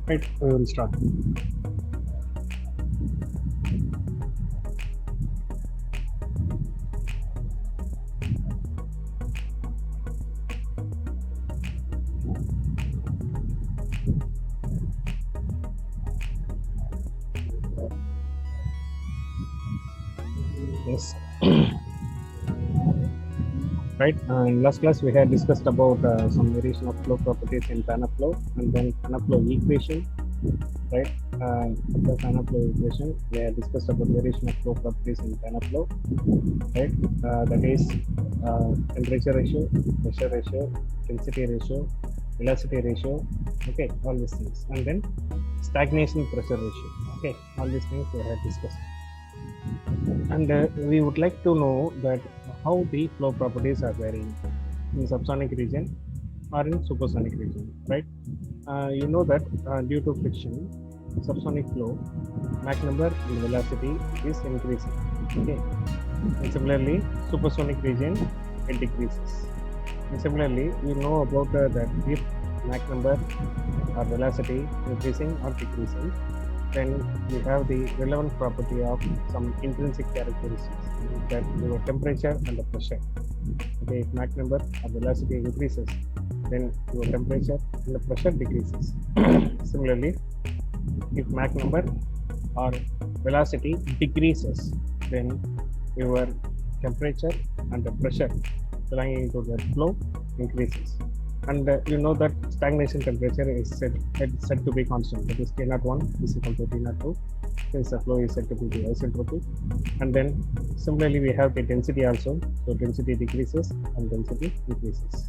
Right, we will start. Yes. Right. In last class, we had discussed about some variation of flow properties in Panaflow and then Panaflow equation. Right. After Panaflow equation, we had discussed about variation of flow properties in Panaflow. Right. That is temperature ratio, pressure ratio, density ratio, velocity ratio. Okay, all these things, and then stagnation pressure ratio. Okay, all these things we had discussed. And we would like to know that how the flow properties are varying in subsonic region or in supersonic region, right? You know that due to friction, subsonic flow, Mach number and velocity is increasing. Okay, and similarly, supersonic region it decreases. And similarly, we know about that if Mach number or velocity increasing or decreasing, then we have the relevant property of some intrinsic characteristics, that your temperature and the pressure. Okay, if Mach number or velocity increases, then your temperature and the pressure decreases. Similarly, if Mach number or velocity decreases, then your temperature and the pressure belonging to that flow increases. And you know that stagnation temperature is said to be constant. That is T01 is equal to T02, since the flow is said to be the isentropic. And then similarly, we have the density also. So density decreases and density increases,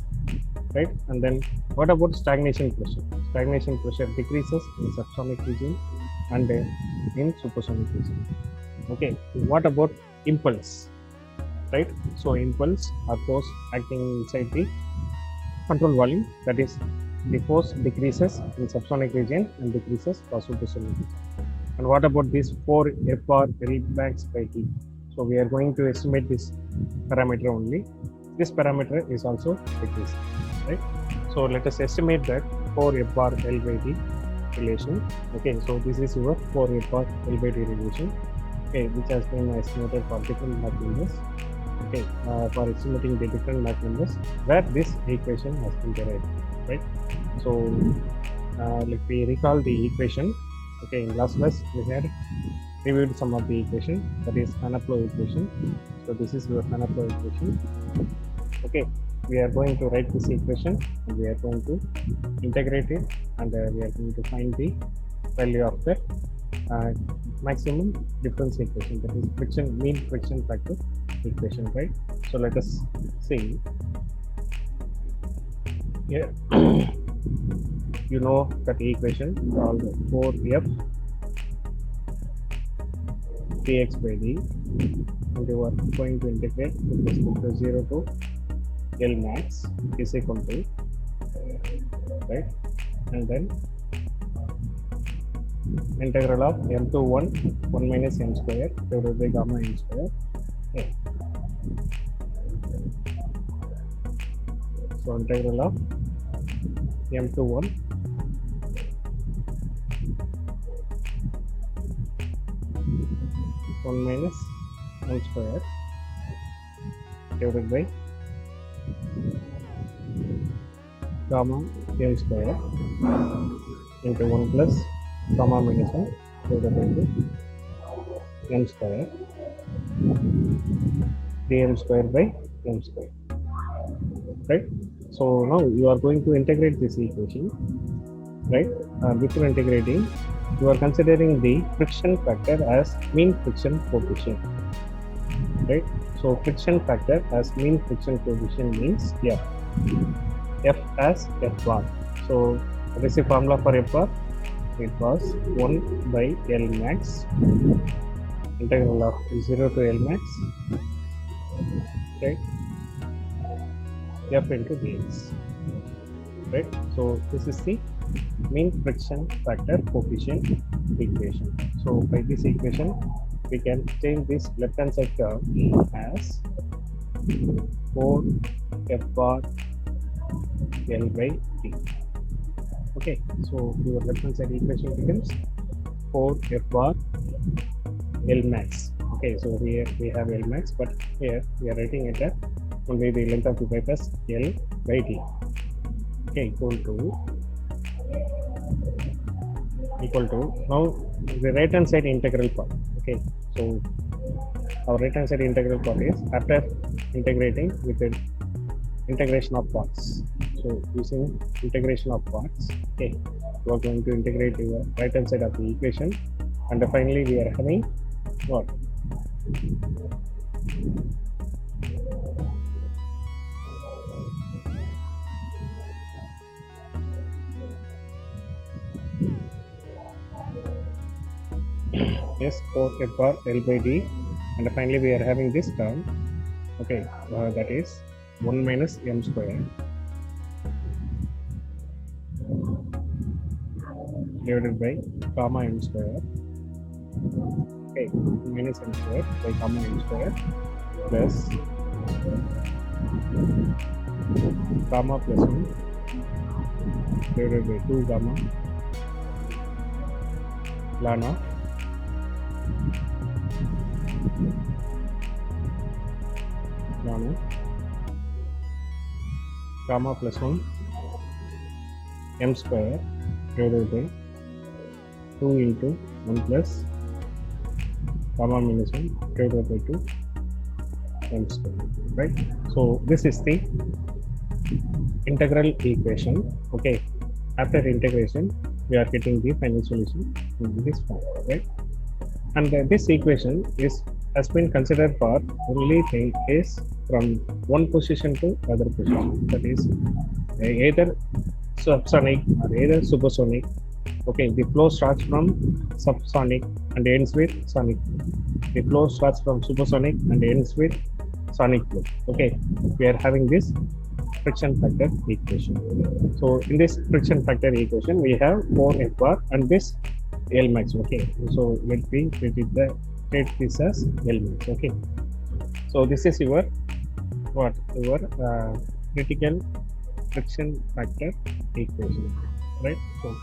right? And then what about stagnation pressure? Stagnation pressure decreases in subsonic region and in supersonic region. Okay, what about impulse, right? So impulse or force acting inside the control volume, that is the force decreases in subsonic region and decreases for supersonic region. And what about this 4 FR L max by T? So we are going to estimate this parameter only. This parameter is also decreasing, right? So let us estimate that 4 FR L by T relation. Okay, so this is your 4 FR L by T relation, okay, which has been estimated for different Mach numbers. Okay, for estimating the different Mach numbers where this equation has been derived, right? So let me recall the equation. Okay, in last class we had reviewed some of the equation, that is Panaflow equation. So this is your Panaflow equation. Okay, we are going to write this equation and we are going to integrate it, and we are going to find the value of the maximum difference equation, that is friction mean friction factor equation, right? So let us see here. You know that equation called 4f dx by d, and you are going to integrate with respect to 0 to L max is equal to, right? And then integral of m to 1 minus m square divided by gamma m square. Okay. So integral of m to 1 minus m square divided by gamma m square into 1 plus gamma minus 1 divided by m square dm square by m square, right? So now you are going to integrate this equation, right? Before integrating, you are considering the friction factor as mean friction coefficient, right? So friction factor as mean friction coefficient means F as F bar. So what is the formula for F bar? It was 1 by L max, integral of 0 to L max, right? F into dx, right? So this is the mean friction factor coefficient equation. So by this equation, we can change this left hand side term as 4 F bar L by T, Okay, so your left hand side equation becomes 4f bar L max. Okay, so here we have L max, but here we are writing it as only the length of the pipe as L by D. Okay, equal to now the right hand side integral part. Okay, so our right hand side integral part is after integrating with the integration of parts. So using integration of parts, okay, we are going to integrate the right hand side of the equation, and finally we are having what? Yes, 4f bar L by D, and finally we are having this term. Okay, that is 1 minus m square divided by gamma m square. Okay, minus m square by gamma m square plus gamma plus 1 divided by 2 gamma ln of gamma plus 1 m square divided by 2 into 1 plus gamma minus 1 divided by 2 m square, right? So this is the integral equation. Okay, after integration we are getting the final solution in this form, right? And this equation has been considered for only thing is from one position to other position, that is either subsonic or either supersonic. Okay, the flow starts from subsonic and ends with sonic flow. The flow starts from supersonic and ends with sonic flow. Okay, we are having this friction factor equation. So in this friction factor equation we have 4f bar and this L max. Okay, so let me treat this as L max. Okay, so this is your critical friction factor equation, right? So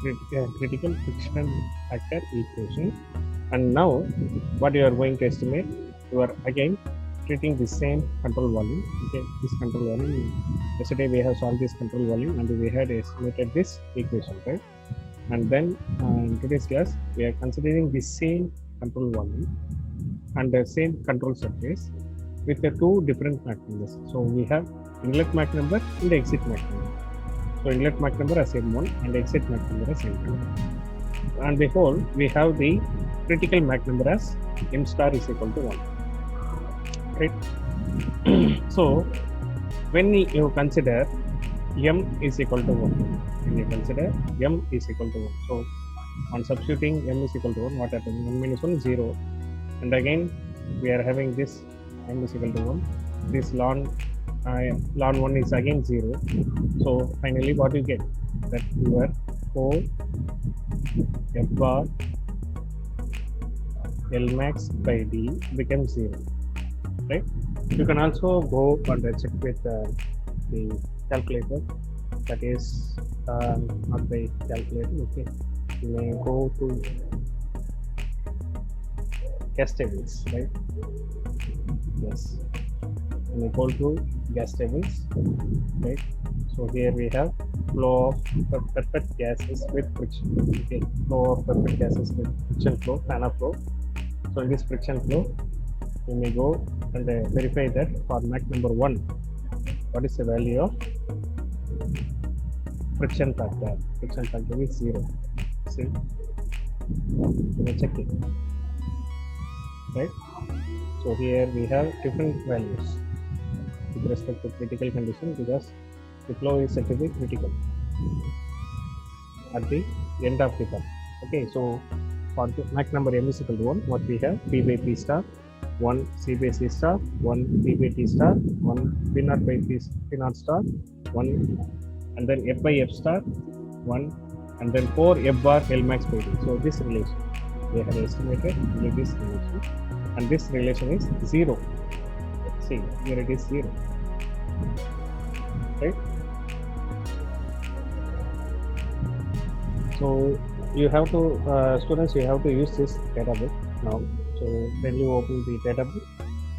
critical friction factor equation. And now what you are going to estimate, you are again treating the same control volume. Okay, this control volume, yesterday we have solved this control volume and we had estimated this equation, right? And then in today's class we are considering the same control volume and the same control surface with the two different Mach numbers. So we have inlet Mach number and exit Mach number. So inlet Mach number as M1 and exit Mach number as M2. And the whole we have the critical Mach number as M star is equal to 1. Right? So when you consider m is equal to 1, when you consider m is equal to 1, so on substituting m is equal to 1, what happens? 1 minus 1 0, and again we are having this m is equal to 1, this ln 1 is again 0. So finally what you get, that your 4 f bar L max by D becomes 0. Right? You can also go and check with the calculator, that is not by calculator. Okay, you may go to gas tables, right? Yes, you may go to gas tables, right? So here we have flow of perfect gases with friction. Okay, flow of perfect gases with friction flow, Fana flow. So in this friction flow you may go and verify that for Mach number 1 what is the value of friction factor. Friction factor is 0. See, you may check it, right? So here we have different values with respect to critical condition, because the flow is said to be critical at the end of the pump. Okay, so for the Mach number m is equal to 1, what we have, P by P star 1, C by C star 1, P by T star 1, P naught by P naught star 1, and then F by F star 1, and then 4 F bar L max by D. So this relation we have estimated with this relation, and this relation is 0. See, here it is 0, right? So you have to, students, you have to use this data book now. So when you open the data book,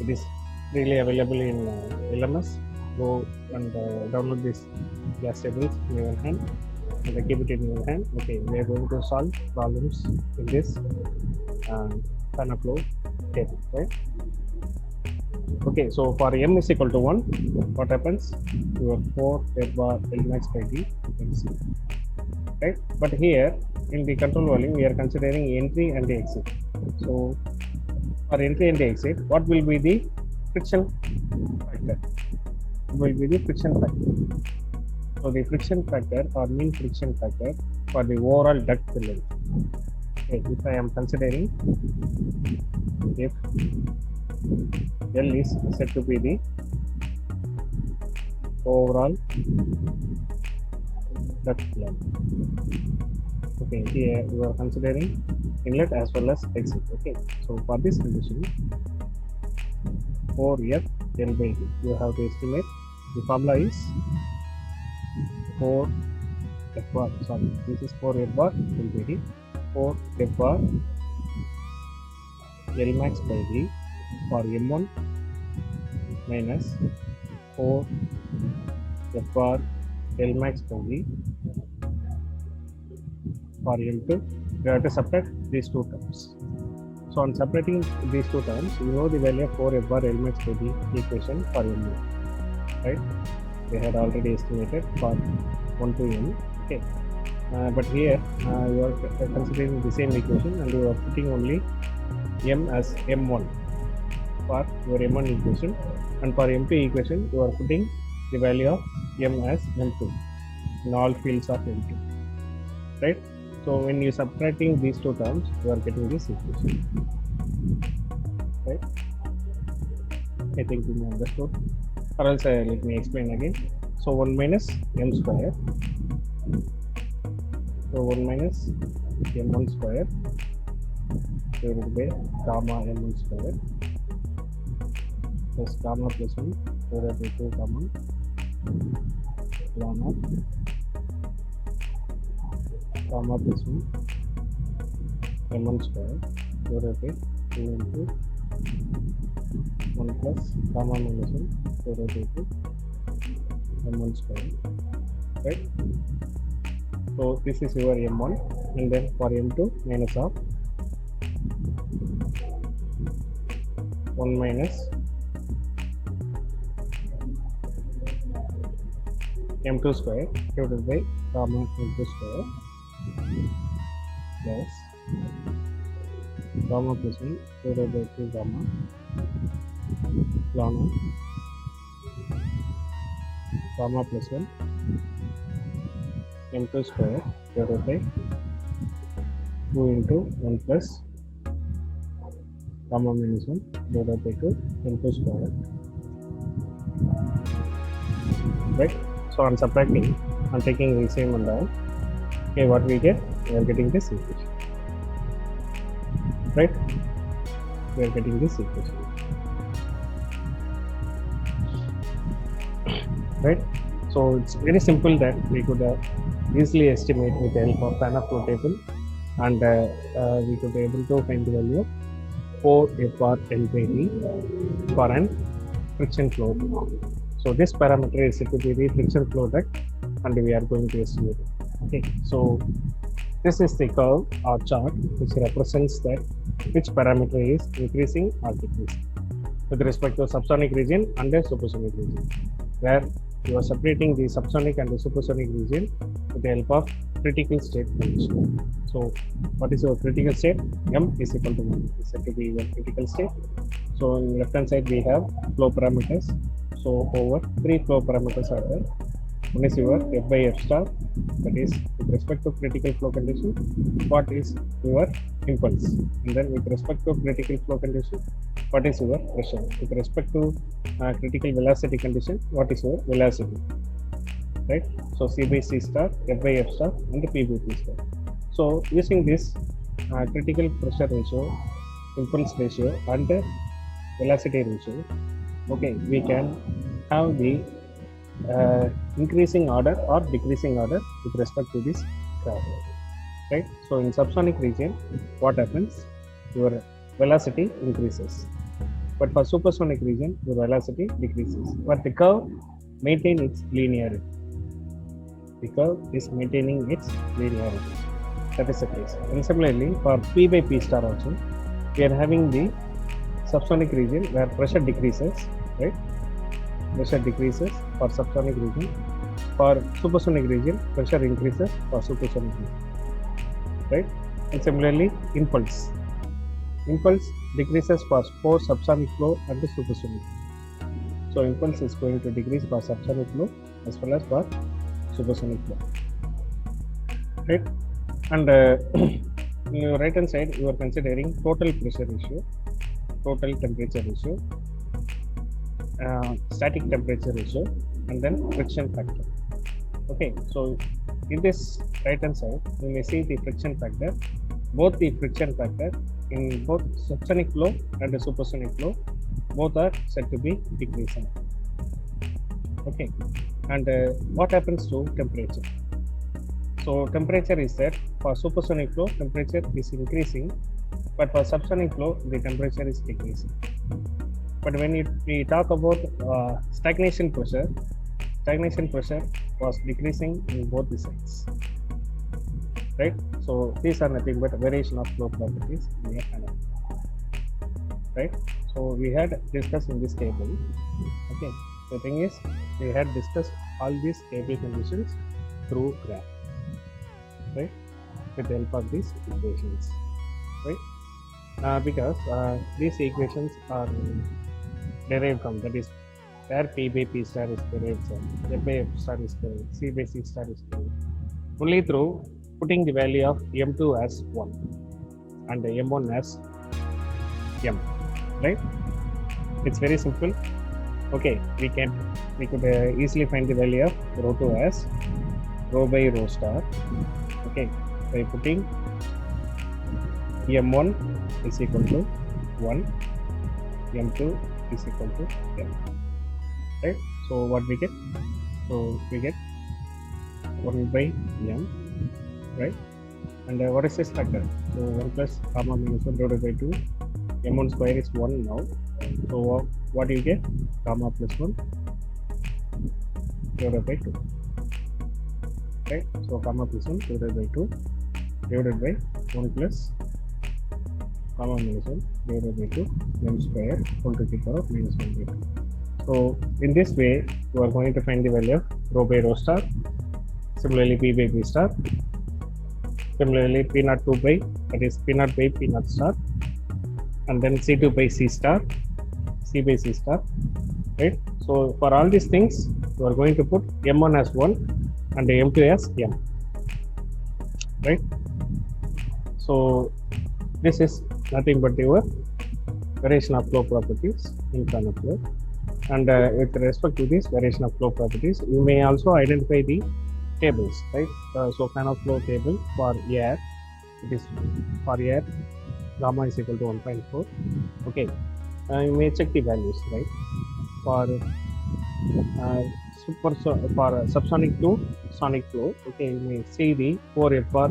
it is freely available in LMS. Go and download this class tables in your hand and keep it in your hand. Okay, we are going to solve problems in this Panaflow table, right? Okay, so for m is equal to 1, what happens? Your 4 bar L max by D, right? But here in the control volume, we are considering entry and exit. So for entry and exit, what will be the friction factor? Will be the friction factor. So the friction factor or mean friction factor for the overall duct length. Okay, if I am considering if L is said to be the overall duct length. Okay, here you are considering inlet as well as exit. Okay, so for this condition, 4F L by D, you have to estimate. The formula is 4 F bar. Sorry, this is 4 F bar L by D. 4 F bar L max by D for M1 minus 4 F bar L max by D for M2. We have to subtract these two terms. So on separating these two terms, you know the value of 4 F bar L max by D equation for M1, right? We had already estimated for 1 to M. Okay, but here you are considering the same equation and you are putting only M as M1 for your M1 equation, and for M2 equation you are putting the value of M as M2 in all fields of M2, right? So when you subtracting these two terms, you are getting this equation, right? I think you understood, or else let me explain again. So 1 minus M square, so 1 minus M1 square divided by gamma M1 square plus gamma plus 1 divided by 2 gamma gamma gamma plus 1 M1 square divided by 2 into 1 plus gamma minus 1 divided by 2 M1 square, right? So this is your M1, and then for M2 minus of 1 minus M2 square divided by gamma M2 square plus gamma plus 1 divided by 2 gamma gamma gamma plus 1 M2 square divided by 2 into 1 plus gamma minus 1 divided by 2 M2 square, right? So on subtracting, on taking the same and all, okay, what we get? We are getting this equation, right? We are getting this equation, right? So it's very simple that we could easily estimate with the help of Panaflow table, and we could be able to find the value of 4 F bar L by D for an friction flow. So this parameter is said to be the friction flow duct, and we are going to estimate it. Okay, so this is the curve or chart which represents that which parameter is increasing or decreasing with respect to subsonic region and the supersonic region, where you are separating the subsonic and the supersonic region with the help of critical state condition. So what is your critical state? M is equal to 1 is said to be your critical state. So on the left hand side we have flow parameters. So over 3 flow parameters are there. One is your F by F star, that is with respect to critical flow condition, what is your impulse, and then with respect to critical flow condition, what is your pressure, with respect to critical velocity condition, what is your velocity, right? So C by C star, F by F star, and P by P star. So using this critical pressure ratio, impulse ratio, and velocity ratio, okay, we can have the increasing order or decreasing order with respect to this graph. right? So in subsonic region, what happens? Your velocity increases. But for supersonic region, your velocity decreases. But the curve maintains its linearity. The curve is maintaining its linearity. That is the case. And similarly, for P by P star also, we are having the subsonic region where pressure decreases, right? Pressure decreases for subsonic region. For supersonic region, pressure increases for supersonic region, right? And similarly, impulse decreases for both subsonic flow and the supersonic. So impulse is going to decrease for subsonic flow as well as for supersonic flow, right? And in your right hand side, you are considering total pressure ratio, total temperature ratio, static temperature ratio, and then friction factor. Okay, so in this right hand side, you may see the friction factor. Both the friction factor in both subsonic flow and the supersonic flow, both are said to be decreasing. Okay, and what happens to temperature? So temperature is that for supersonic flow, temperature is increasing, but for subsonic flow, the temperature is decreasing. But when we talk about stagnation pressure was decreasing in both the sides, right? So these are nothing but variation of flow properties in a panel, right? So we had discussed in this table. Okay, the thing is, we had discussed all these table conditions through graph, right, with the help of these equations, right? Because these equations are derived from, that is where P by P star is derived from, F by F star is derived, C by C star is derived only through putting the value of M2 as 1 and M1 as M, right? It's very simple. Okay, we could easily find the value of rho 2 as rho by rho star. Okay, by putting M1 is equal to 1, M2 is equal to M, right? So what we get? So we get 1 by M, right? And what is this factor? So 1 plus gamma minus 1 divided by 2, M1 square is 1 now. So what do you get? Gamma plus 1 divided by 2, right? So gamma plus 1 divided by 2 divided by 1 plus gamma minus 1 divided by 2 m square whole to the power of minus 1 by 2. So in this way, you are going to find the value of rho by rho star. Similarly, P by P star. Similarly, P naught 2 by, that is P naught by P naught star. And then C2 by C star, C by C star, right? So for all these things, you are going to put M1 as 1 and M2 as M, right? So this is nothing but your variation of flow properties in panel flow. And with respect to this variation of flow properties, you may also identify the tables, right? So panel flow table for air, it is for air, gamma is equal to 1.4. Okay, you may check the values, right? For subsonic to sonic flow, okay, you may see the 4F bar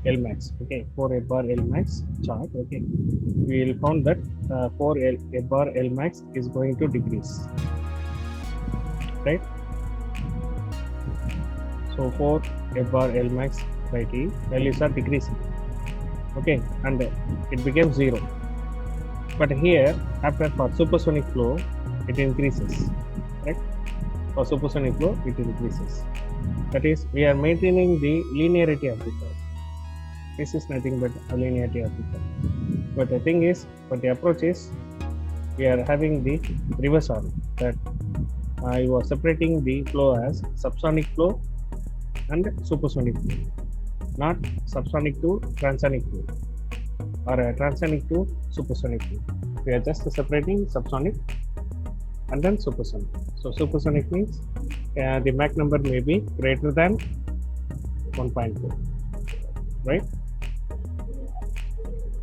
L max, okay, 4F bar L max chart. Okay, we will found that 4F bar L max is going to decrease, right? So 4F bar L max by T values are decreasing, okay, and it became 0. But here, after for supersonic flow, it increases, right? For supersonic flow, it increases. That is, we are maintaining the linearity of the curve. This is nothing but a linearity of the curve. But the thing is, but the approach is, we are having the reverse order, that you are separating the flow as subsonic flow and supersonic flow, not subsonic to transonic flow or transonic to supersonic flow. We are just separating subsonic and then supersonic. So supersonic means the Mach number may be greater than 1.4, right?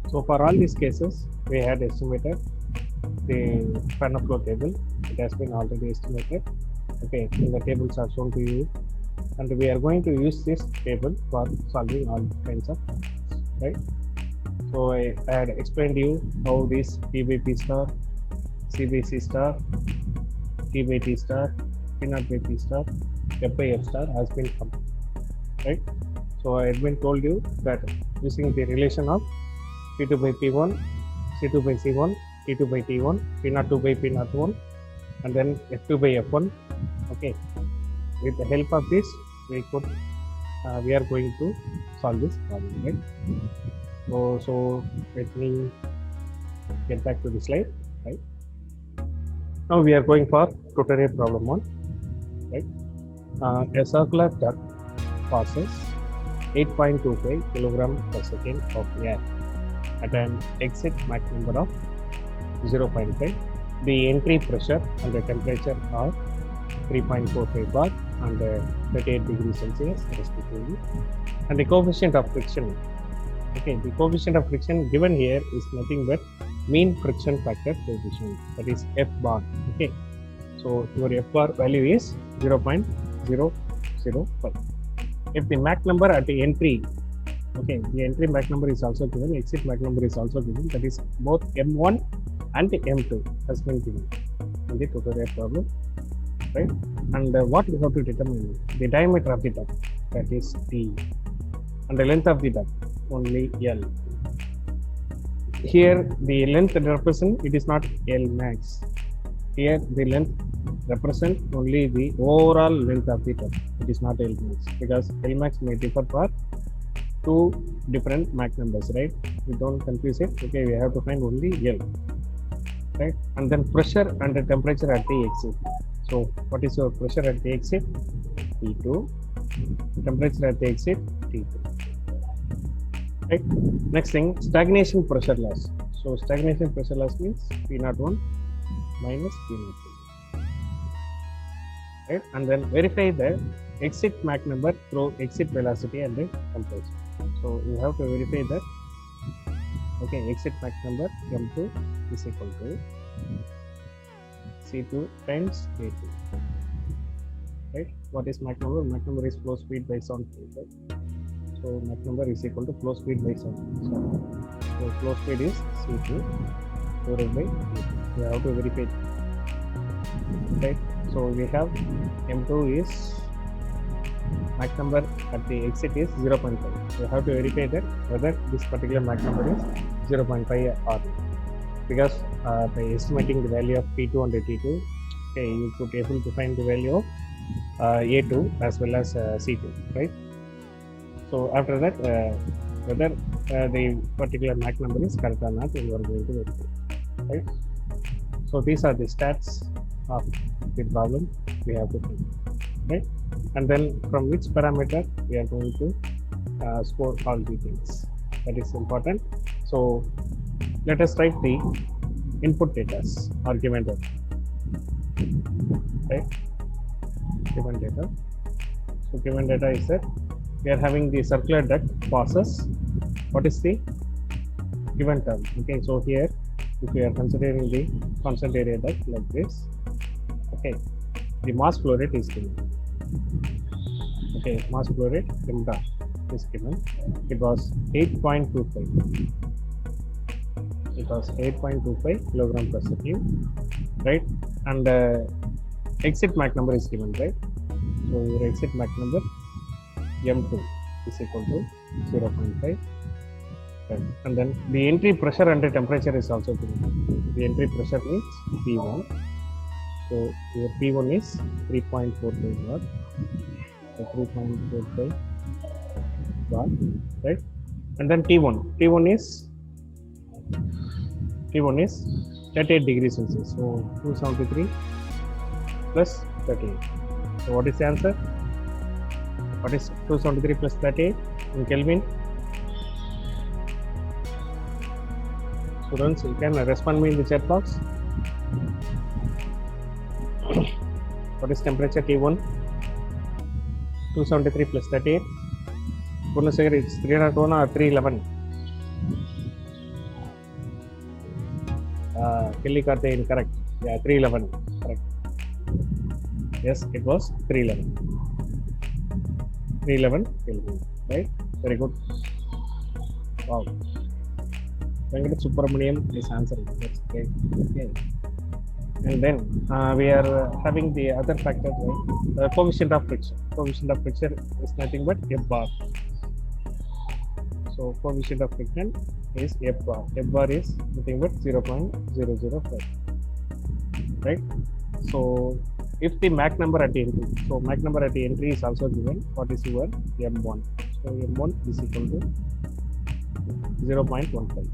So for all these cases, we had estimated the panel flow table. It has been already estimated. Okay, and the tables are shown to you and we are going to use this table for solving all kinds of, right? So I had explained you how this P by P star, C by C star, T by T star, P naught by P star, F by F star has been come, right? So I had been told you that using the relation of P2 by P1, C2 by C1, T2 by T1, P02 by P01, and then F2 by F1. Okay, with the help of this, we are going to solve this problem, right? So let me get back to the slide, right? Now we are going for tutorial problem 1, right? A circular duct passes 8.25 kilogram per second of air at an exit Mach number of 0.5. The entry pressure and the temperature are 3.45 bar and 38 degrees Celsius respectively. And the coefficient of friction, okay, the coefficient of friction given here is nothing but mean friction factor coefficient, that is F bar. Okay, so your F bar value is 0.005. If the Mach number at the entry, okay, the entry Mach number is also given, exit Mach number is also given, that is both M1 and M2 has been given in the tutorial problem, right? And what we have to determine the diameter of the duct, that is D, and the length of the duct only L. Here the length represent, it is not L max. Here the length represent only the overall length of the duct. It is not L max, because L max may differ for two different Mach numbers, right? We don't confuse it. Okay, we have to find only L, right? And then pressure and the temperature at the exit. So what is your pressure at the exit? T2. Temperature at the exit? T2. Right. Next thing, stagnation pressure loss. So stagnation pressure loss means P01 minus P02. Right. And then verify the exit Mach number through exit velocity and the temperature. So you have to verify that. Okay, exit Mach number M2 is equal to C2 times A2. Right. What is Mach number? Mach number is flow speed by sound speed. Right? So Mach number is equal to flow speed by sound. So flow speed is C2 divided by A2. We have to verify. Right. So we have M2 is Mach number at the exit is 0.5. We have to verify that whether this particular Mach number is 0.5 or not. Because by estimating the value of P2 and T2, okay, you could be able to find the value of A2 as well as C2, right? So after that, whether the particular Mach number is correct or not, you are going to verify, right? So these are the stats of the problem we have to find, right? And then from which parameter we are going to score all the things. That is important. So let us write the input data or given data, right? Given data. So given data is that we are having the circular duct passes. What is the given term? Okay, so here if we are considering the constant area duct like this, okay, the mass flow rate is given. Okay, mass flow rate m dot is given. It was 8.25. It was 8.25 kilogram per second, right? And exit Mach number is given, right? So your exit Mach number M2 is equal to 0.5. Right. And then the entry pressure and the temperature is also given. The entry pressure means P1. So your P1 is 3.45 bar. So 3.45 bar, right? And then T1. T1 is 38 degrees Celsius. So 273 plus 38. So what is the answer? What is 273 plus 38 in Kelvin? Students, you can respond me in the chat box. What is temperature T1? 273 plus 38. Purnashekhar, it's 301 or 311? Kelly Karte incorrect. Yeah, 311. Correct. Yes, it was 311. 311 Kelvin, right? Very good. Wow. Venkat Subramaniam is answering. That's great. Okay. And then we are having the other factor, right? The coefficient of friction. Coefficient of friction is nothing but F bar. So coefficient of friction is F bar. F bar is nothing but 0.005, right? So if the Mach number at entry, so Mach number at entry is also given. What is your M1? So M1 is equal to 0.15.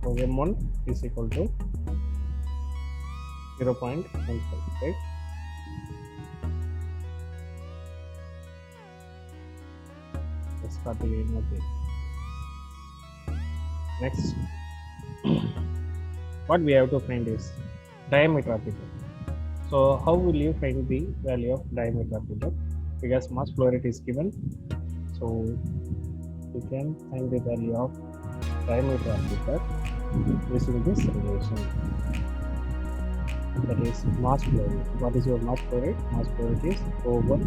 So M1 is equal to 0.15, right? Let's start again. Okay. Next, what we have to find is diameter of the duct. So how will you find the value of diameter of the duct? Because mass flow rate is given, so we can find the value of diameter of the duct using this relation. That is mass flow rate. What is your mass flow rate? Mass flow rate is over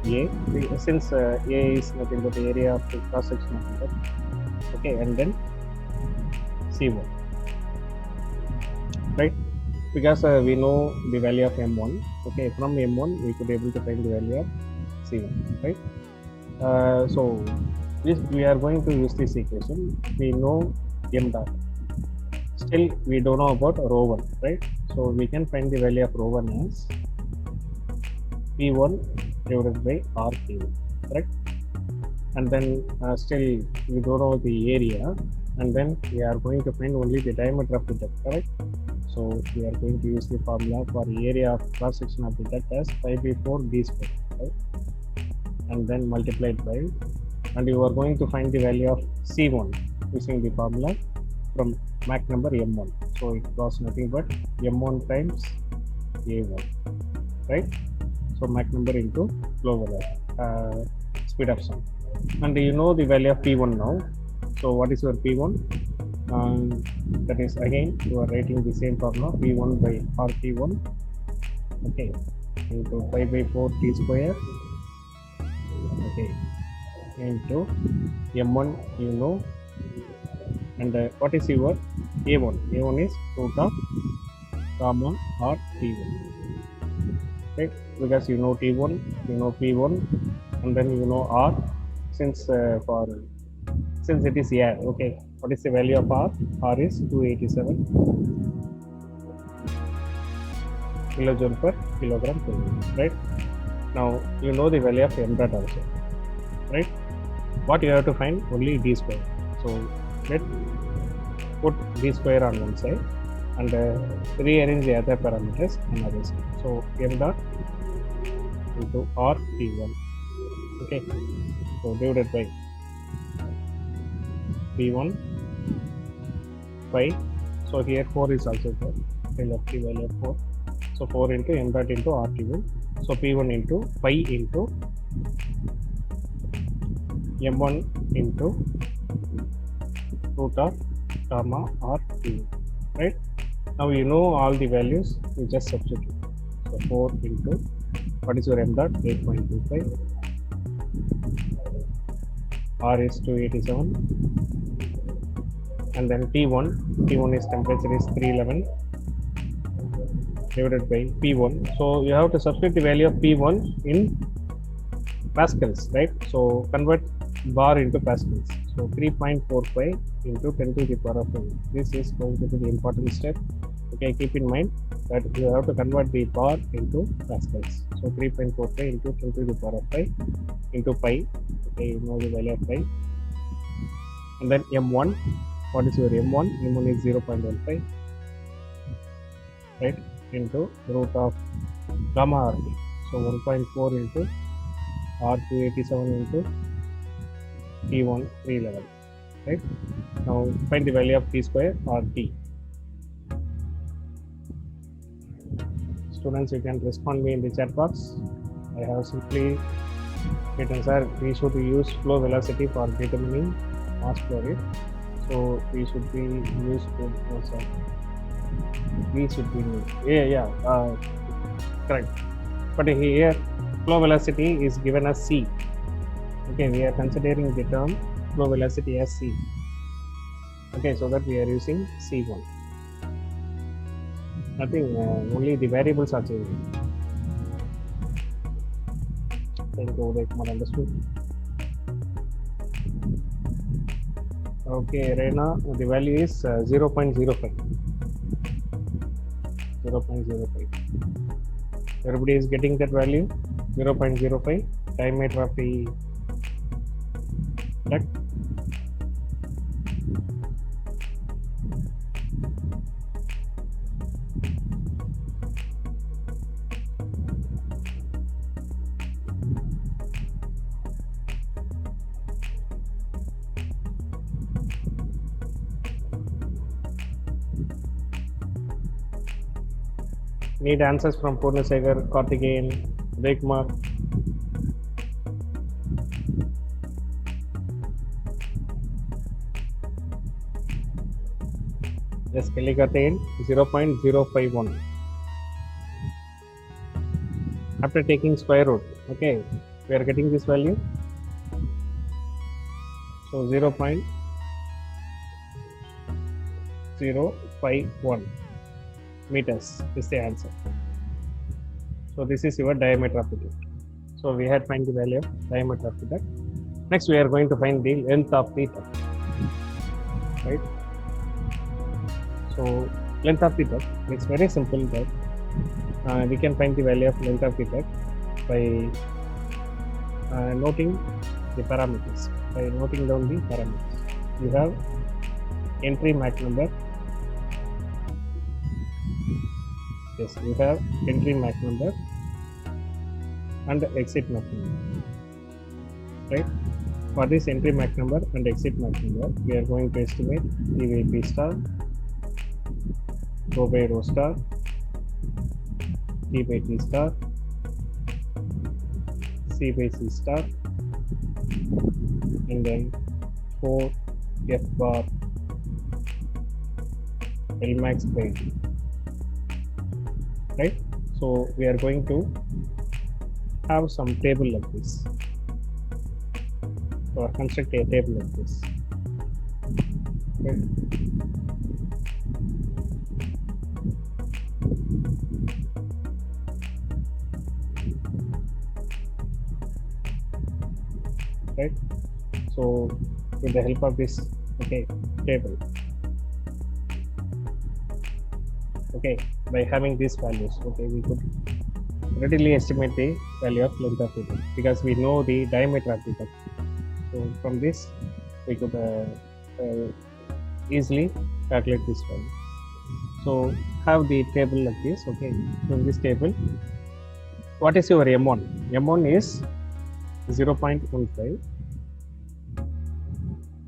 A. Since A is nothing but the area of the cross section of the duct. Okay, and then C1, right? Because we know the value of M1. Okay, from M1 we could able to find the value of C1, right? So we are going to use this equation. We know M dot. Still we don't know about rho 1, right? So we can find the value of rho 1 as P1 divided by RP1, correct? And then still we don't know the area, and then we are going to find only the diameter of the duct, correct? So we are going to use the formula for the area of cross section of the duct as pi by 4 d square, right? And then multiplied by, and you are going to find the value of C1 using the formula from Mach number M1. So it was nothing but M1 times A1, right? So Mach number into flow velocity, speed of sound. And you know the value of P1 now. So what is your P1? That is again you are writing the same formula, P1 by RT1, okay, into pi by 4 t square, okay, into M1 you know, and what is your A1? A1 is root of gamma or T1, right? Because you know T1, you know P1, and then you know R. Since it is air, okay. What is the value of R? R is 287 kilojoule per kilogram Kelvin, right? Now you know the value of M dot also, right? What you have to find? Only d square. So let's put d square on one side and rearrange the other parameters on other side. So M dot into RT1, okay. So divided by P1 by, so here 4 is also there, I left the value of 4. So 4 into M dot into RT1. So P1 into pi into M1 into root of gamma RT1, right? Now you know all the values, you just substitute. So 4 into, what is your M dot? 8.25. R is 287, and then T1 is temperature is 311 divided by P1. So you have to substitute the value of P1 in pascals, right? So convert bar into pascals. So 3.45 into 10 to the power of 5. This is going to be the important step. Okay, keep in mind that you have to convert the bar into pascals. So 3.45 into 10 to the power of 5 into pi. Okay, you know the value of pi. And then M1. What is your M1? M1 is 0.15, right? Into root of gamma RT. So 1.4 into R287 into T1 311, right? Now find the value of T square RT. Students, you can respond me in the chat box. I have simply written, sir, we should use flow velocity for determining mass flow rate. So we should be used to also. We should be correct. But here flow velocity is given as c. Okay, we are considering the term flow velocity as c. Okay, so that we are using c1. Nothing, only the variables are changing. Thank you, Uday Kumar, understood. Okay, Reina, the value is 0.05. 0.05. Everybody is getting that value? 0.05 diameter of the duct. Need answers from Purnasegar, Karthikeyan, Uday Kumar. Yes, Kelly Karthikeyan, 0.051. After taking square root, okay, we are getting this value. So 0.051 meters is the answer. So this is your diameter of the duct. So we had find the value of diameter of the duct. Next we are going to find the length of the duct, right? So length of the duct, it's very simple that we can find the value of length of the duct by noting the parameters, by noting down the parameters. You have entry Mach number. Yes, you have entry Mach number and exit Mach number, right? For this entry Mach number and exit Mach number, we are going to estimate P by P star, rho by rho star, T by T star, C by C star, and then 4 F bar L max by D. Right? So we are going to have some table like this, or construct a table like this. Okay. Right? So with the help of this table, by having these values, we could readily estimate the value of length of the duct because we know the diameter of the duct. So from this we could easily calculate this value. So have the table like this. So in this table, what is your M1? M1 is 0.15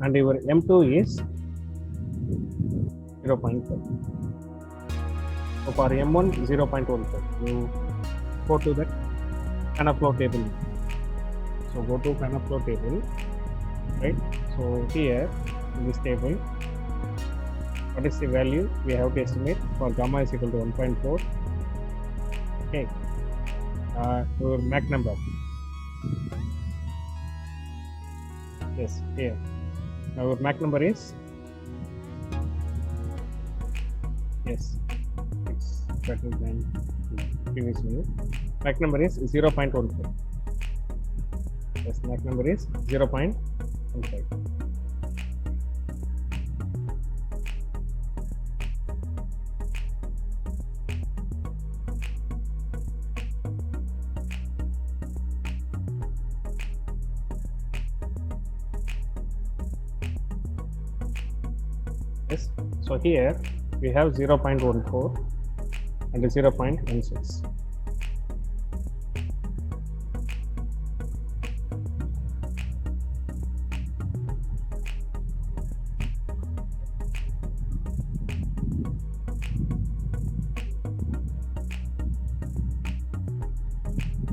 and your M2 is 0.5. So for M1 0.15, you go to the Fanaflow table. So go to Fanaflow table, right? So here in this table, what is the value we have to estimate for gamma is equal to 1.4? Okay, your Mach number. Yes, here. Now our Mach number is it's better than previous value. Mach number is 0.15. Yes, Mach number is 0.15. Yes, so here we have 0.14 and 0.16.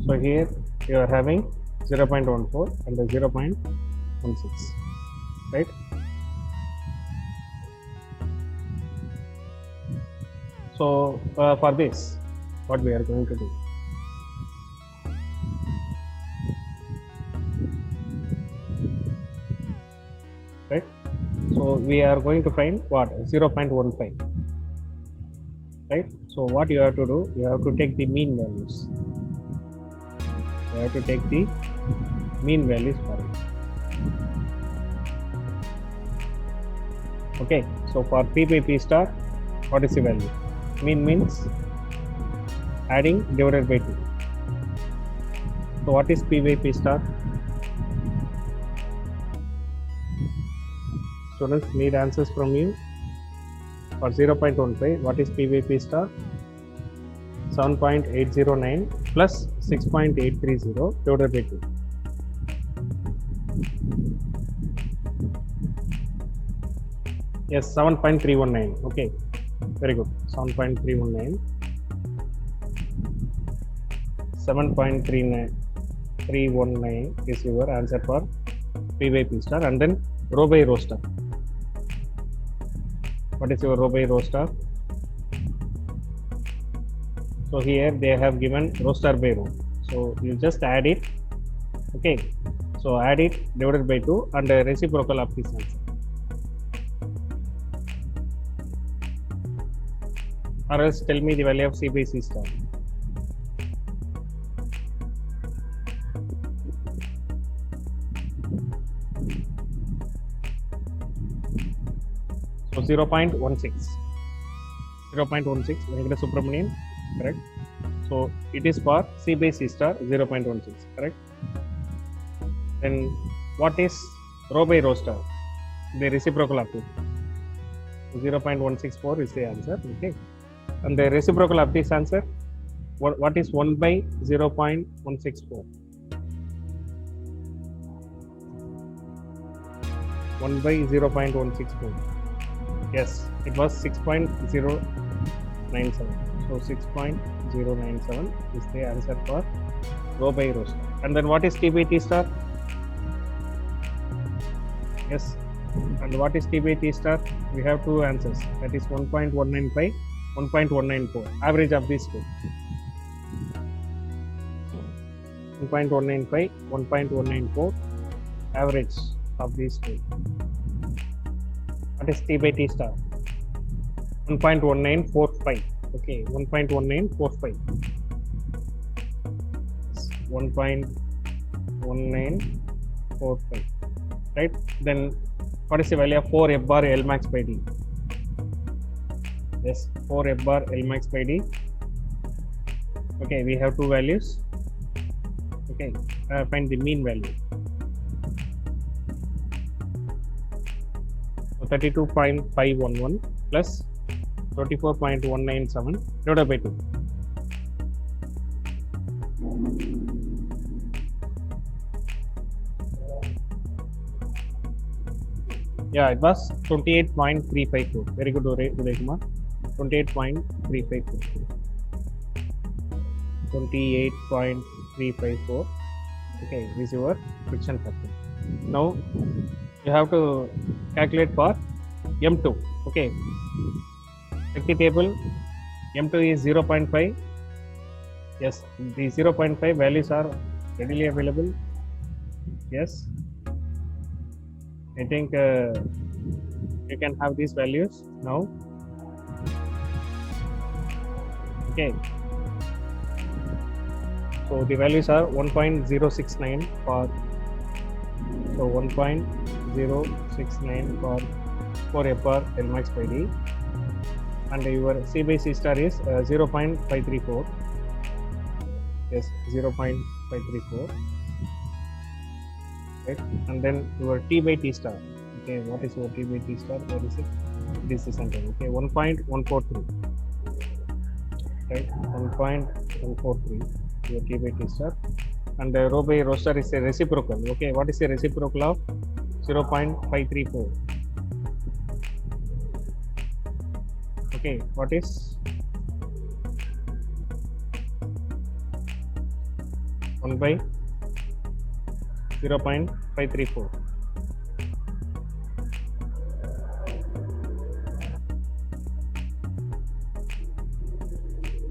So here you are having 0.14 and 0.16, right? So for this, what we are going to do? Right? So we are going to find what? 0.15. Right? So what you have to do, you have to take the mean values. You have to take the mean values for it. Okay, so for P by P star, what is the value? Mean means adding divided by 2. So what is P by P star? Students need answers from you. For 0.15, what is P by P star? 7.809 plus 6.830 divided by 2. Yes, 7.319. Okay, very good. 7.319. 7.319 is your answer for P by P star, and then row by row star. What is your row by row star? So here they have given row star by row. So you just add it. Okay. So add it divided by 2 and the reciprocal of this answer. Or else tell me the value of C by C star. So 0.16. 0.16 Venkata Subramanian, correct? So it is for C by C star 0.16, correct? Then what is row by row star? The reciprocal of it. 0.164 is the answer. Okay. And the reciprocal of this answer, what is 1 by 0.164? 1 by 0.164. Yes, it was 6.097. So 6.097 is the answer for row by row star. And then what is T by T star? Yes. And what is T by T star? We have two answers. That is 1.195, 1.194. Average of these two. 1.195, 1.194. Average of these two. What is T by T star? 1.1945. Okay, 1.1945. 1.1945. Right? Then what is the value of 4 F bar L max by D? Yes, 4 F bar L max by D. Okay, we have two values. Okay, find the mean value. So 32.511 plus 24.197 divided by 2. Yeah, it was 28.354. Very good, Uday Kumar. 28.354. 28.354. Okay, this is your friction factor. Now you have to calculate for M2. Okay, check the table. M2 is 0.5. Yes, the 0.5 values are readily available. Yes, I think you can have these values now. Okay. So the values are 1.069 for 1.069 for 4 F bar L max by D, and your C by C star is 0.534. Yes, 0.534. Right, and then your T by T star. Okay, what is your T by T star? Where is it? This is center. Okay, 1.143. Right, 1.143. Your T by T star, and the row by row star is a reciprocal. Okay, what is the reciprocal of 0.534? Okay, what is 1 by 0.534?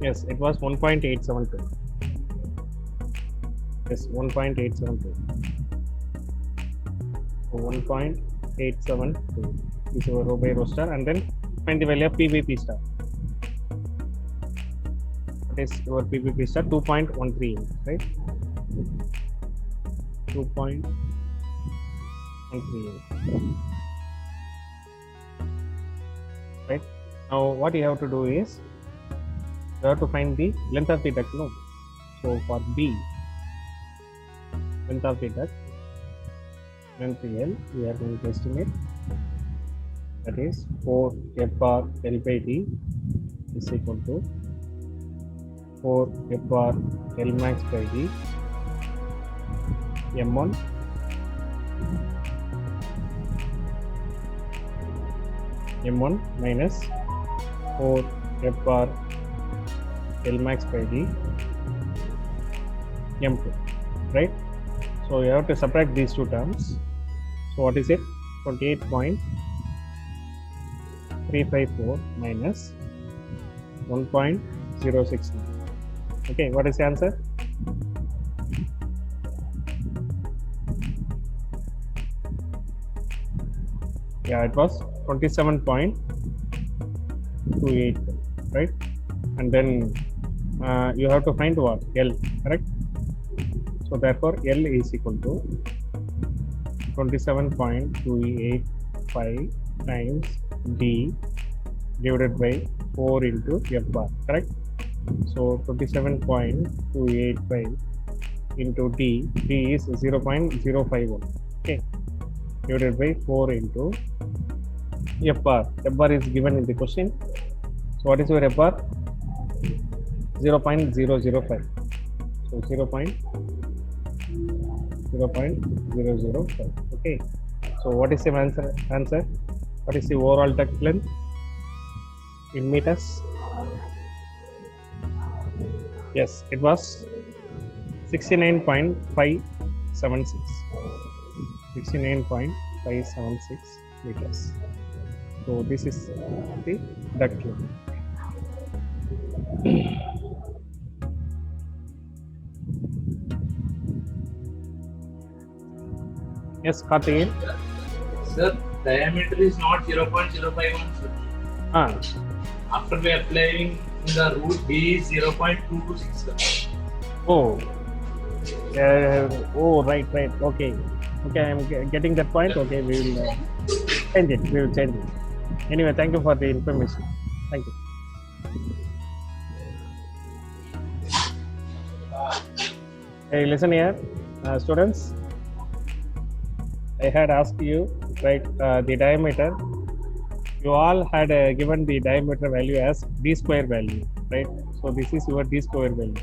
Yes, it was 1.872. Yes, 1.872. So 1.872 is our rho by rho star, and then find the value of PVP star. What is your PVP star? 2.13, right? 2.13. Right? Now what you have to do is you have to find the length of the duct. No. So for B, length of the duct, length L, we are going to estimate, that is 4 FR L by D is equal to 4 FR L max by D M1 M1 minus 4 FR L max by D M2, right? So you have to subtract these two terms. So what is it? 28.354 minus 1.069. Okay, what is the answer? Yeah, it was 27.28, right? And then you have to find what? L, correct? So therefore L is equal to 27.285 times D divided by 4 into F bar, correct? So 27.285 into D is 0.051, okay, divided by 4 into F bar. F bar is given in the question. So what is your F bar? 0.005. So 0.005. Okay. So what is the answer? What is the overall duct length in meters? Yes, it was 69.576. 69.576 meters. So this is the duct length. Yes, Karthikeyan. Sir, diameter is not 0.051. Ah. After we applying the root, D is 0.226. Oh. Oh, right. Okay. Okay, I am getting that point. Okay, we will change it. Anyway, thank you for the information. Thank you. Hey, listen here, students. I had asked you, right, the diameter. You all had given the diameter value as D square value, right? So this is your D square value.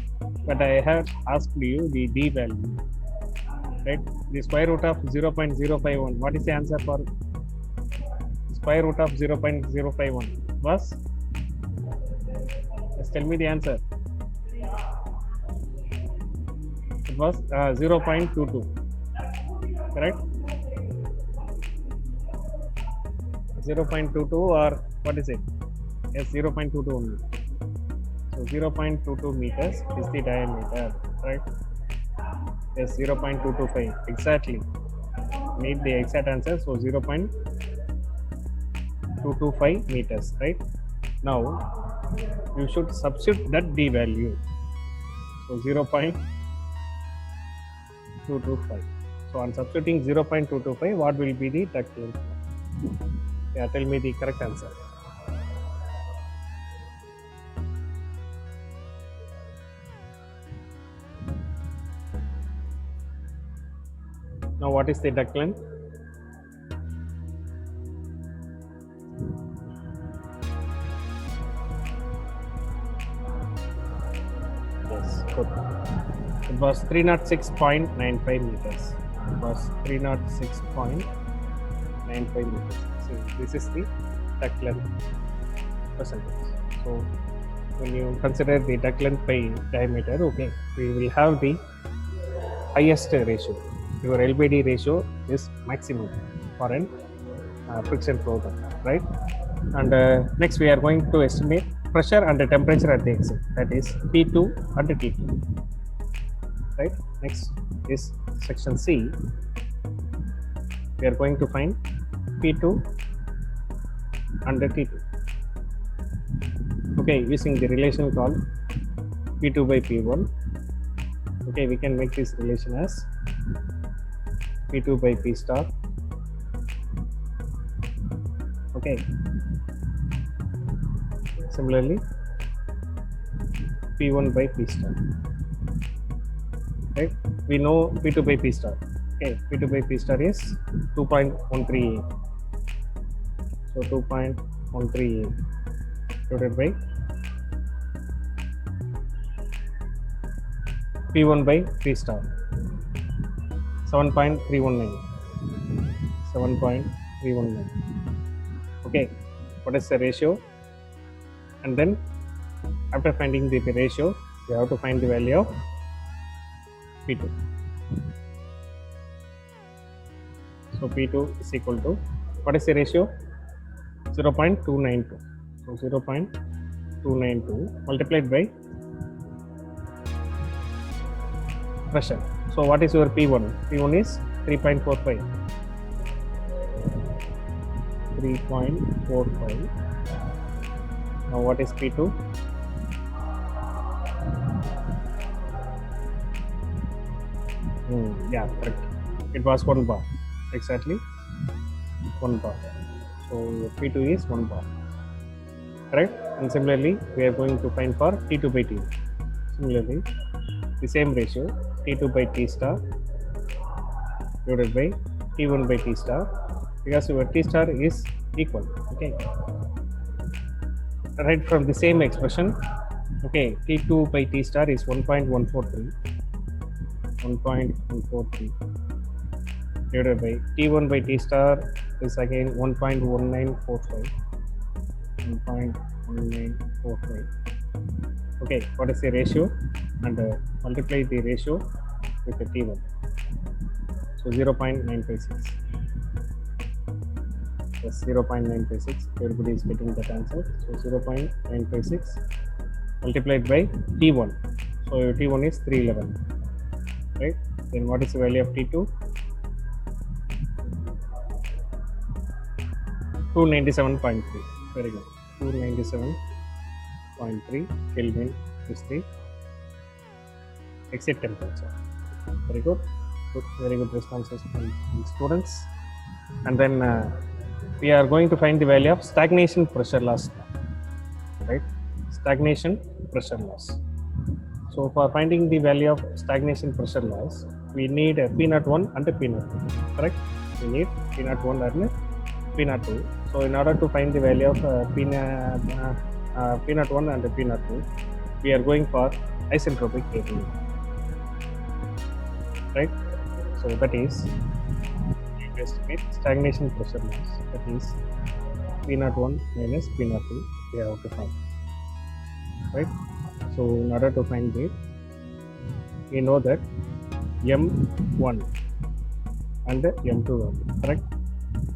But I have asked you the D value, right? The square root of 0.051. What is the answer for square root of 0.051? Was? Just tell me the answer. It was 0.22, correct? 0.22 or what is it? Yes, 0.22 only. So 0.22 meters is the diameter, right? Yes, 0.225 exactly. Need the exact answer. So 0.225 meters, right? Now you should substitute that D value. So 0.225. So on substituting 0.225, what will be the duct length? Yeah, tell me the correct answer. Now, what is the duct length? Yes, good. It was 306.95 meters. It was 306.95 meters. So this is the duct length percentage. So when you consider the duct length by diameter, okay, we will have the highest ratio. Your LBD ratio is maximum for an friction flow duct, right? And next we are going to estimate pressure and the temperature at the exit, that is P2 and T2, right? Next is section C. We are going to find P2 and T2. Okay, using the relation called P2 by P1. Okay, we can make this relation as P2 by P star. Okay, similarly P1 by P star, right? We know P2 by P star. Okay, P2 by P star is 2.138. So 2.138 divided by P1 by P star, 7.319. 7.319. Okay, what is the ratio? And then after finding the ratio, we have to find the value of P2. So P2 is equal to, what is the ratio? 0.292. So 0.292 multiplied by pressure. So what is your P1? P1 is 3.45. 3.45. Now what is P2? Yeah, correct. It was 1 bar. Exactly 1 bar. So P2 is 1 bar. Correct? And similarly, we are going to find for T2 by T. Similarly, the same ratio, T2 by T star divided by T1 by T star, because your T star is equal. Okay. Right from the same expression, okay, T2 by T star is 1.143. 1.143 divided by T1 by T star is again 1.1945. 1.1945. Okay, what is the ratio? And multiply the ratio with the T1. So 0.956. Yes, 0.956. Everybody is getting that answer. So 0.956 multiplied by T1. So your T1 is 311. Right? Then what is the value of T2? 297.3. Very good. 297.3 Kelvin is the exit temperature. Very good. Very good responses from students. And then we are going to find the value of stagnation pressure loss. Right? Stagnation pressure loss. So for finding the value of stagnation pressure loss, we need a P01 and a P02. Correct? We need P01 and P02. So in order to find the value of P01 and P02, we are going for isentropic table. Right? So that is, we estimate stagnation pressure loss. That is P01 minus P02. We have to find. Right? So in order to find it, we know that M1 and M2 value, correct?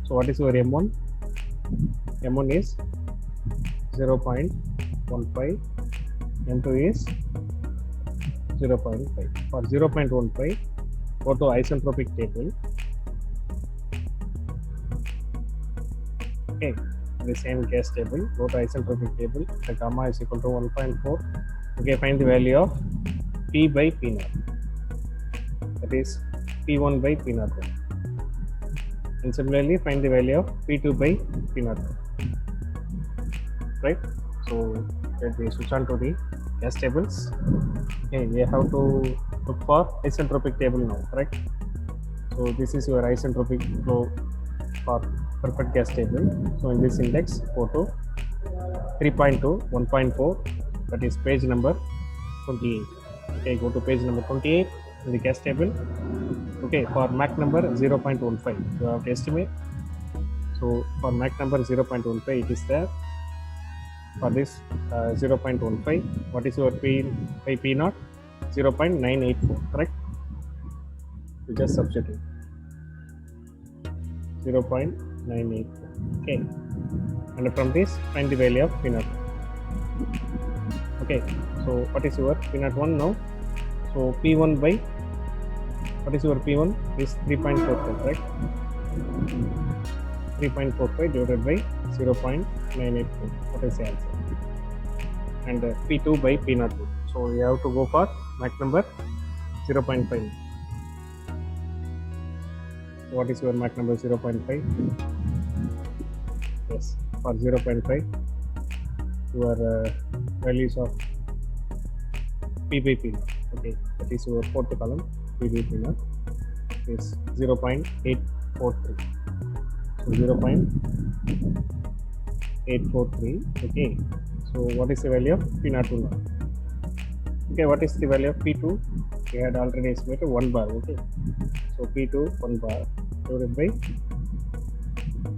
So what is your M1? M1 is 0.15, M2 is 0.5. For 0.15, go to isentropic table. Okay, the same gas table, go to isentropic table, the gamma is equal to 1.4. Okay, find the value of P by P0. That is P1 by P0. And similarly, find the value of P2 by P0. Right? So let me switch on to the gas tables. Okay, we have to look for isentropic table now, correct? So this is your isentropic flow for perfect gas table. So in this index, go to 3.2, 1.4, that is page number 28. Okay, go to page number 28 in the gas table. Okay, for Mach number 0.15, you have to estimate. So for Mach number 0.15, it is there. For this 0.15, what is your P by P0? 0.984, correct? You just substitute 0.984. Okay, and from this, find the value of P0. Okay, so what is your P naught 1 now? So P1 by, what is your P1 is 3.45, right? 3.45 divided by 0.984. What is the answer? And P2 by P naught 2. So you have to go for Mach number 0.5. What is your Mach number 0.5? Yes, for 0.5, your values of P by P naught. Okay, that is your fourth column. P by P naught is 0.843. So 0.843. Okay, so what is the value of P naught 2 now? Okay, what is the value of P2? We had already estimated 1 bar. Okay, so P2 1 bar divided by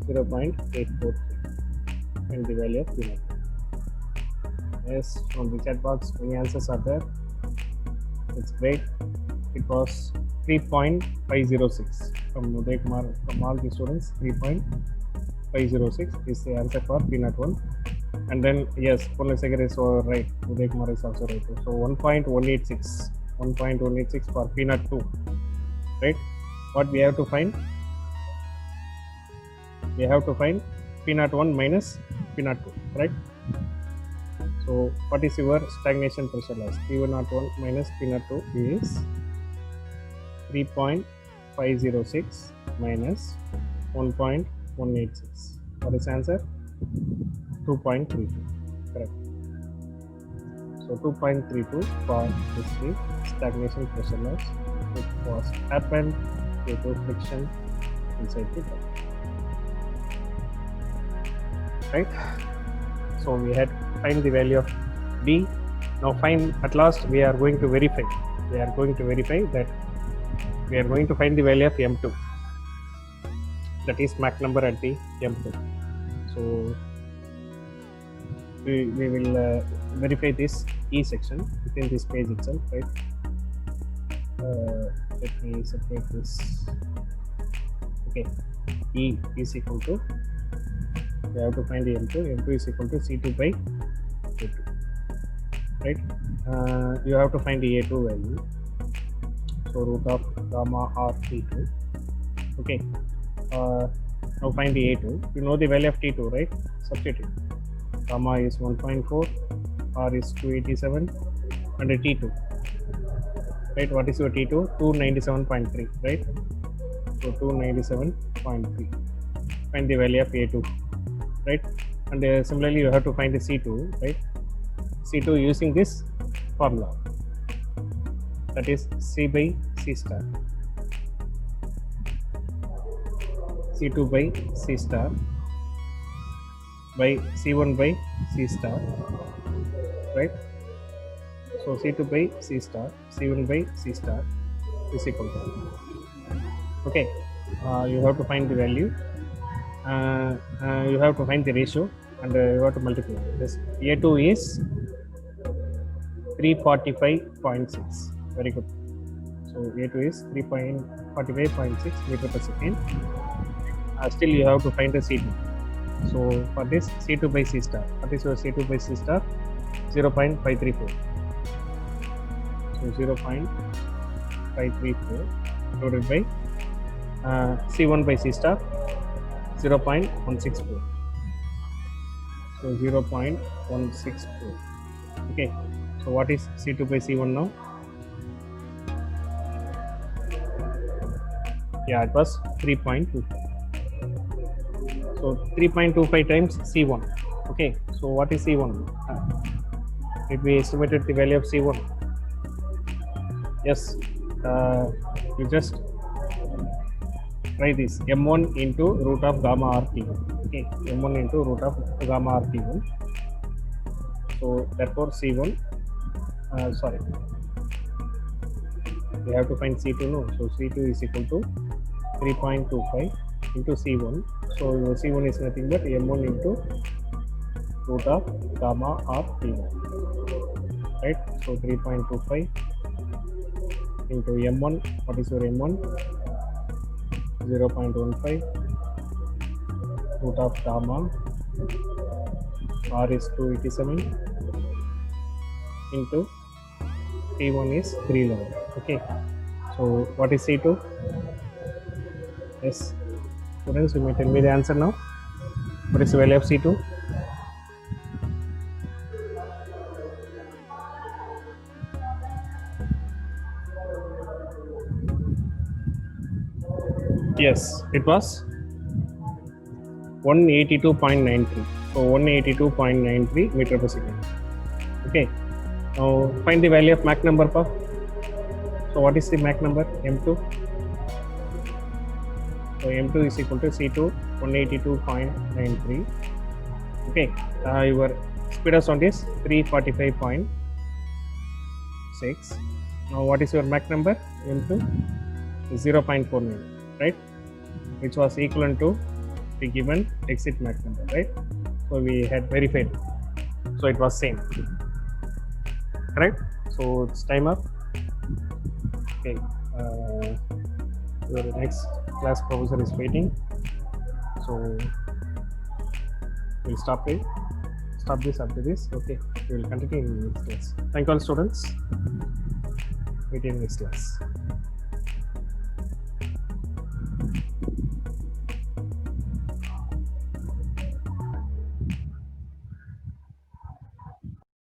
0.843 and the value of P naught. Yes, from the chat box, many answers are there. It's great. It was 3.506 from Uday Kumar, from all the students. 3.506 is the answer for P naught 1. And then yes, Purnasekhar is right. Uday Kumar is also right. So 1.186 for P naught 2, right? What we have to find? We have to find P naught 1 minus P naught 2, right? So what is your stagnation pressure loss? P1 naught 1 minus P naught 2 is 3.506 minus 1.186. What is the answer? 2.32. Correct. So 2.32 for this is stagnation pressure loss. It was happened due to friction inside the pipe. Right? So we had find the value of B. Now find, at last we are going to verify. We are going to verify that we are going to find the value of M2. That is Mach number at the M2. So we will verify this E section within this page itself, right? Let me separate this. Okay, E is equal to, we have to find the M2. M2 is equal to C2 by A2, right? You have to find the A2 value. So root of gamma R T2. Okay. Now find the A2. You know the value of T2, right? Substitute. Gamma is 1.4, R is 287, and the T2. Right? What is your T2? 297.3, right? So 297.3. Find the value of A2, right? And similarly, you have to find the C2, right? C2 using this formula. That is C by C star. C2 by C star by C1 by C star, right? So C2 by C star, C1 by C star is equal to. Okay, you have to find the value. You have to find the ratio, and you have to multiply. This A2 is 345.6. Very good. So A2 is 3.45.6 meter per second. Still you have to find the C2. So for this, C2 by C star. What is your C2 by C star? 0.534. So 0.534 divided by C1 by C star 0.164. So 0.164. Okay. So what is C2 by C1 now? Yeah, it was 3.25. So 3.25 times C1. Okay. So what is C1? Did we estimated the value of C1? Yes. You just try this. M1 into root of gamma RT1. Okay. M1 into root of gamma RT1. So therefore C1. Sorry. We have to find C2 no. So C2 is equal to 3.25 into C1. So your C1 is nothing but M1 into root of gamma of T1. Right? So 3.25 into M1. What is your M1? 0.15 root of gamma. R is 287. into C1 is 311. Okay, so what is C2? Yes, students, you may tell me the answer now. What is the value of C2? Yes, it was 182.93. So 182.93 meter per second. Okay. Now find the value of Mach number, pa. So what is the Mach number? M2. So M2 is equal to C2 182.93. Okay. Your speed of sound is 345.6. Now what is your Mach number? M2 is 0.49, right? Which was equivalent to the given exit Mach number, right? So we had verified. So it was same. Correct? So it's time up. Okay. Your next class professor is waiting. So we'll stop it. Stop this after this. Okay. We will continue in next class. Thank you all students. Meet you in next class.